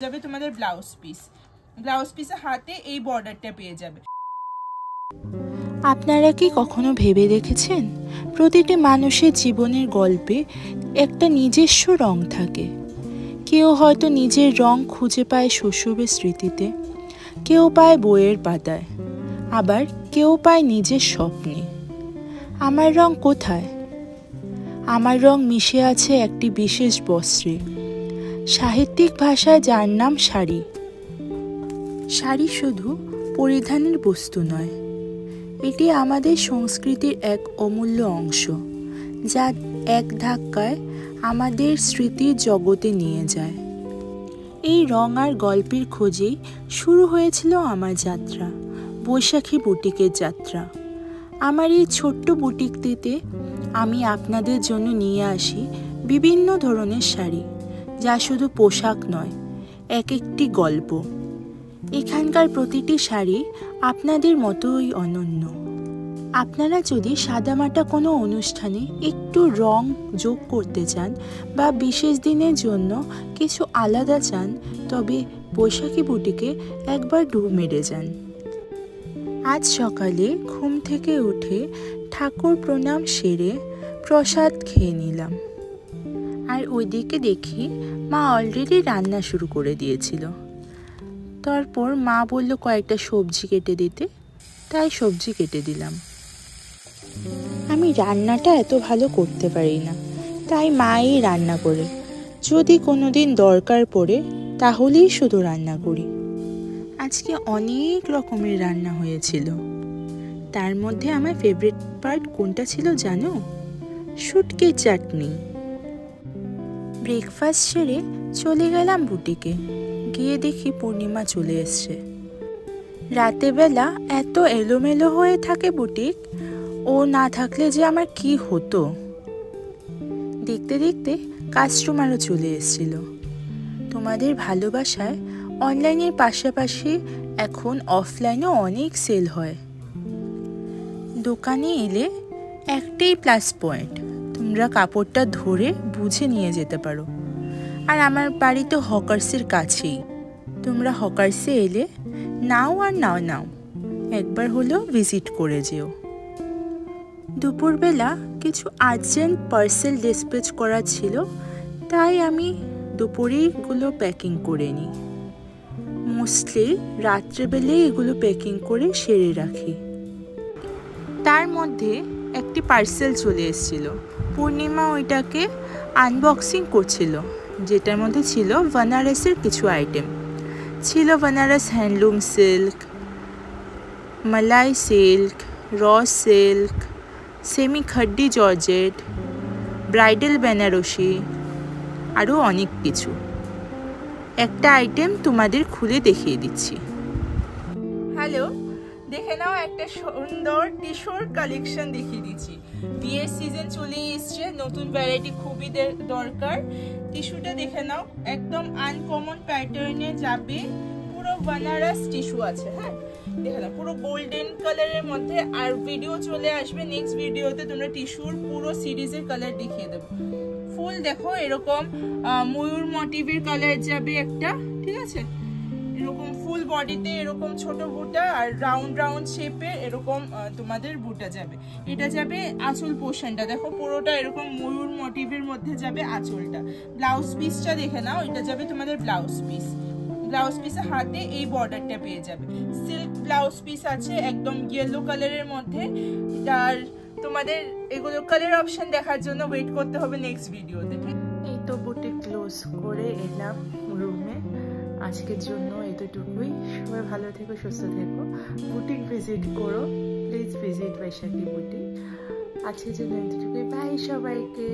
যাবে তোমাদের ব্লাউজ পিসে হাতে এই বর্ডারটা পেয়ে যাবে। আপনারা কি কখনো ভেবে দেখেছেন প্রতিটি মানুষের জীবনের গল্পে একটা নিজস্ব রং থাকে। কেউ হয়তো নিজের রং খুঁজে পায় শৈশবের স্মৃতিতে, কেউ পায় বইয়ের পাতায়, আবার কেউ পায় নিজের স্বপ্নে। আমার রং কোথায়? আমার রং মিশে আছে একটি বিশেষ বস্ত্রে, সাহিত্যিক ভাষায় যার নাম শাড়ি। শাড়ি শুধু পরিধানের বস্তু নয়, এটি আমাদের সংস্কৃতির এক অমূল্য অংশ, যা এক ধাক্কায় আমাদের স্মৃতির জগতে নিয়ে যায়। এই রং আর গল্পের খোঁজেই শুরু হয়েছিল আমার যাত্রা, বৈশাখী বুটিকের যাত্রা। আমার এই ছোট্ট বুটিকটিতে আমি আপনাদের জন্য নিয়ে আসি বিভিন্ন ধরনের শাড়ি, যা শুধু পোশাক নয়, এক একটি গল্প। এখানকার প্রতিটি শাড়ি আপনাদের মতোই অনন্য। আপনারা যদি সাদামাটা কোনো অনুষ্ঠানে একটু রং যোগ করতে চান বা বিশেষ দিনের জন্য কিছু আলাদা চান, তবে বৈশাখী বুটিকে একবার ঢু মেরে যান। আজ সকালে ঘুম থেকে উঠে ঠাকুর প্রণাম সেরে প্রসাদ খেয়ে নিলাম, আর ওইদিকে দেখি মা অলরেডি রান্না শুরু করে দিয়েছিল। তারপর মা বলল কয়েকটা সবজি কেটে দিতে, তাই সবজি কেটে দিলাম। আমি রান্নাটা এত ভালো করতে পারি না, তাই মাই রান্না করে। যদি কোনোদিন দরকার পড়ে তাহলেই শুধু রান্না করি। আজকে অনেক রকমের রান্না হয়েছিল, তার মধ্যে আমার ফেভারিট পার্ট কোনটা ছিল জানো? শুটকির চাটনি। ব্রেকফাস্ট সেরে চলে গেলাম বুটিকে। গিয়ে দেখি পূর্ণিমা চলে এসছে। রাতে বেলা এত এলোমেলো হয়ে থাকে বুটিক, ও না থাকলে যে আমার কি হতো। দেখতে দেখতে কাস্টমারও চলে এসেছিল। তোমাদের ভালোবাসায় অনলাইনের পাশাপাশি এখন অফলাইনেও অনেক সেল হয়। দোকানে এলে একটাই প্লাস পয়েন্ট, তোমরা কাপড়টা ধরে বুঝে নিয়ে যেতে পারো। আর আমার বাড়ি তো হকার্সের কাছেই। তোমরা হকার্সে এলে নাও আর নাও একবার হলেও ভিজিট করে যেও। দুপুরবেলা কিছু আর্জেন্ট পার্সেল ডিসপ্যাচ করা ছিল, তাই আমি দুপুরেই এগুলো প্যাকিং করে নিই। মোস্টলি রাত্রেবেলায় এগুলো প্যাকিং করে সেরে রাখি। তার মধ্যে একটি পার্সেল চলে এসেছিল। পূর্ণিমা ওইটাকে আনবক্সিং করছিল, যেটার মধ্যে ছিল বানারসের কিছু আইটেম। ছিল বানারস হ্যান্ডলুম সিল্ক, মালাই silk, raw silk, semi খাড্ডি georgette, bridal Banarasi, আরও অনেক কিছু। একটা আইটেম তোমাদের খুলে দেখিয়ে দিচ্ছি। হ্যালো, দেখে নাও, একটা সুন্দর টিস্যুর কালেকশন দেখিয়ে দিচ্ছি। বিয়ের সিজন চলে এসছে, নতুন ভ্যারাইটি খুবই দরকার। টিস্যুটা দেখে নাও, একদম আনকমন প্যাটার্নে যাবে। পুরো বানারস টিস্যু আছে। হ্যাঁ, দেখে নাও, পুরো গোল্ডেন কালারের মধ্যে। আর ভিডিও চলে আসবে নেক্সট ভিডিওতে, তোমরা টিস্যুর পুরো সিরিজের কালার দেখিয়ে দেবো। ফুল দেখো, এরকম ময়ূর মোটিভের কালার যাবে একটা, ঠিক আছে? এরকম ফুল বডিতে এরকম ছোট বুটা, আর রাউন্ড রাউন্ড শেপে এরকম তোমাদের বুটা যাবে। এটা যাবে আঁচল পোর্শনটা, দেখো পুরোটা এরকম ময়ূর মোটিভের মধ্যে যাবে আঁচলটা। ব্লাউজ পিসটা দেখে নাও, এটা যাবে তোমাদের ব্লাউজ পিসে হাতে এই বর্ডারটা পেয়ে যাবে। সিল্ক ব্লাউজ পিস আছে একদম ইয়েলো কালারের মধ্যে। আর তোমাদের এগুলো কালার অপশন দেখার জন্য ওয়েট করতে হবে নেক্সট ভিডিওতে। ঠিক, এই তো বুটিক ক্লোজ করে এলাম রুমে। আজকের জন্য এতটুকুই। সবাই ভালো থেকো, সুস্থ থেকো, বুটিক ভিজিট করো, প্লিজ ভিজিট বৈশাখী বুটিক। আজকের জন্য এতটুকুই। বাই সবাইকে।